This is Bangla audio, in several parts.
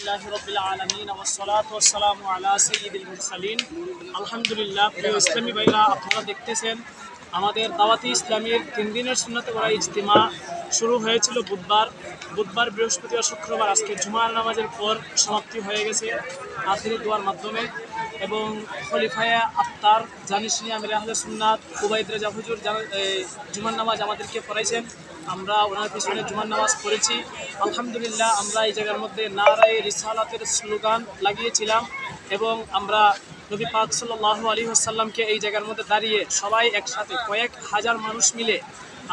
আলহামদুলিল্লাহি রাব্বিল আলামিন ওয়া সলাতু ওয়াস সালামু আলা সাইয়্যিদিল মুরসালিন। আলহামদুলিল্লাহ, প্রিয় ইসলামী ভাইরা, আপনারা দেখতেছেন আমাদের দাওয়াতি ইসলামীর 3 দিনের সুন্নাতে ওয়ারা ইজতিমা শুরু হয়েছিল বুধবার, বৃহস্পতিবার, শুক্রবার। আজকে জুমার নামাজের পর সমাপ্তি হয়ে গেছে আখিরি দোয়ার মাধ্যমে। এবং খলিফায়ে আত্তার জানিসিনী আমির আহলে সুন্নাত উবাইদ রেজা হুজুর জুমার নামাজ আমাদেরকে পড়াইছেন। আমরা ওনার পিছনে জুমার নামাজ পড়েছি। আলহামদুলিল্লাহ, আমরা এই জায়গার মধ্যে নারায়ে রিসালাতের স্লোগান লাগিয়েছিলাম এবং আমরা নবী পাক সাল্লাল্লাহু আলাইহি ওয়াসাল্লামকে এই জায়গার মধ্যে দাঁড়িয়ে সবাই একসাথে কয়েক হাজার মানুষ মিলে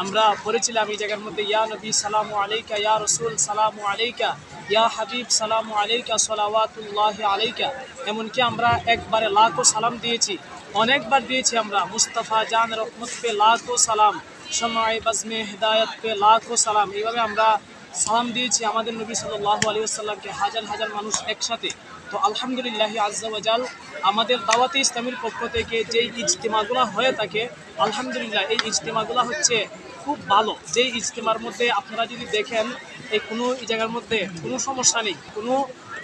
আমরা পড়েছিলাম এই জায়গার মধ্যে, ইয়া নবী সালামু আলাইকা, ইয়া রসুল সালামু আলাইকা, ইয়া হাবিব সালামু আলাইকা, সালাওয়াতুল্লাহি আলাইকা। এমনকি আমরা একবারে লাখো সালাম দিয়েছি, অনেকবার দিয়েছি আমরা। মুস্তাফা জান রহমত পে লাখো সালাম, শমায়ে বাজমে হিদায়ত পে লাখো সালাম। এইভাবে আমরা সালাম দিয়েছি আমাদের নবী সাল্লাল্লাহু আলাইহি ওয়াসাল্লামকে, হাজার হাজার মানুষ একসাথে। তো আলহামদুলিল্লাহ আজ্জা ওয়া জাল, আমাদের দাওয়াতে ইসলামীর পক্ষ থেকে যেই ইজতিমাগুলো হয়ে থাকে, আলহামদুলিল্লাহ এই ইজতিমাগুলো হচ্ছে খুব ভালো। যেই ইজতিমার মধ্যে আপনারা যদি দেখেন এই জায়গার মধ্যে কোনো সমস্যা নেই, কোনো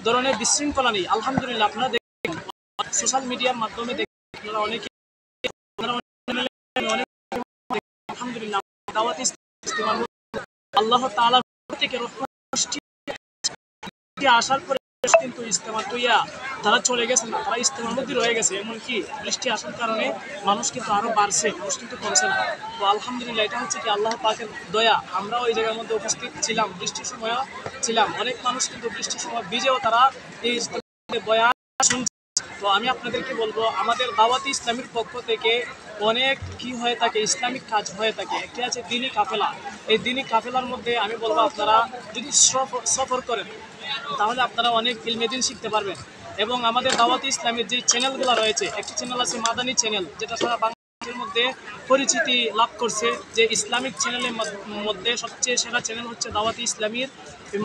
ধরনের বিশৃঙ্খলা নেই। আলহামদুলিল্লাহ, আপনারা দেখেন সোশ্যাল মিডিয়ার মাধ্যমে দেখেন আপনারা অনেকে আলহামদুলিল্লাহ দাওয়াতে ইজতিমার আল্লাহ তাআলা থেকে আসার পরে কিন্তু ইজতিমা টুইয়া তারা চলে গেছে না, তারা ইজতিমার মধ্যে রয়ে গেছে। এমনকি বৃষ্টি আসার কারণে মানুষ কিন্তু আরো বাড়ছে, মানুষ কিন্তু কমছে না। তো আলহামদুলিল্লাহ, এটা হচ্ছে কি আল্লাহ পাকের দয়া। আমরাও ওই জায়গার মধ্যে উপস্থিত ছিলাম, বৃষ্টির সময় ছিলাম। অনেক মানুষ কিন্তু বৃষ্টির সময় ভিজেও তারা এই ইজতিমার বয়ান শুনছে। তো আমি আপনাদেরকে বলবো, আমাদের দাওয়াতি ইসলামীর পক্ষ থেকে অনেক কি হয়ে থাকে, ইসলামিক কাজ হয়ে থাকে। একটি আছে দিনী কাফেলা। এই দিনী কাফেলার মধ্যে আমি বলবো, আপনারা যদি সফর করেন তাহলে আপনারা অনেক ইলমে দ্বীন শিখতে পারবেন। এবং আমাদের দাওয়াতি ইসলামের যে চ্যানেলগুলো রয়েছে, একটি চ্যানেল আছে মাদানী চ্যানেল, যেটা সারা বাংলাদেশের মধ্যে পরিচিতি লাভ করছে যে ইসলামিক চ্যানেলের মধ্যে সবচেয়ে সেরা চ্যানেল হচ্ছে দাওয়াতি ইসলামীর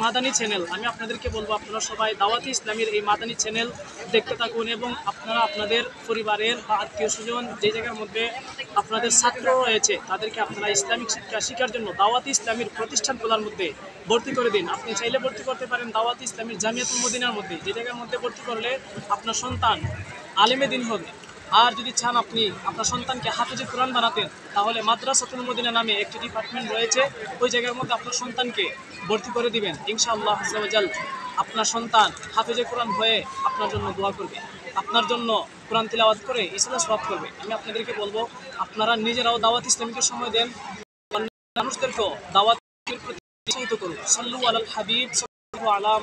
মাদানী চ্যানেল। আমি আপনাদেরকে বলবো, আপনারা সবাই দাওয়াতি ইসলামীর এই মাদানী চ্যানেল দেখতে থাকুন এবং আপনারা আপনাদের পরিবারের বা আত্মীয় স্বজন যে জায়গার মধ্যে আপনাদের ছাত্র রয়েছে তাদেরকে আপনারা ইসলামিক শিক্ষা শেখার জন্য দাওয়াতি ইসলামীর প্রতিষ্ঠানগুলোর মধ্যে ভর্তি করে দিন। আপনি চাইলে ভর্তি করতে পারেন দাওয়াতি ইসলামীর জামিয়াতুল মদিনার মধ্যে, যে জায়গার মধ্যে ভর্তি করলে আপনার সন্তান আলেমে দ্বীন হবে। আর যদি চান আপনি আপনার সন্তানকে হাফেজে কোরআন বানাতেন, তাহলে মাদ্রাসাতুল মদিনা নামে একটি ডিপার্টমেন্ট রয়েছে, ওই জায়গার মধ্যে আপনার সন্তানকে ভর্তি করে দিবেন। ইনশাআল্লাহ আজ্জা ওয়া জাল আপনার সন্তান হাফেজে কোরআন হয়ে আপনার জন্য দোয়া করবে, আপনার জন্য কোরআন তিলাওয়াত করে ইসলাম সওয়াব করবে। আমি আপনাদেরকে বলবো, আপনারা নিজেরাও দাওয়াত ইসলামীকে সময় দেন, মানুষদেরকেও দাওয়াতের প্রতি উৎসাহিত করুন। সাল্লু আলাল হাবিব সাল্লাল্লাহু আলা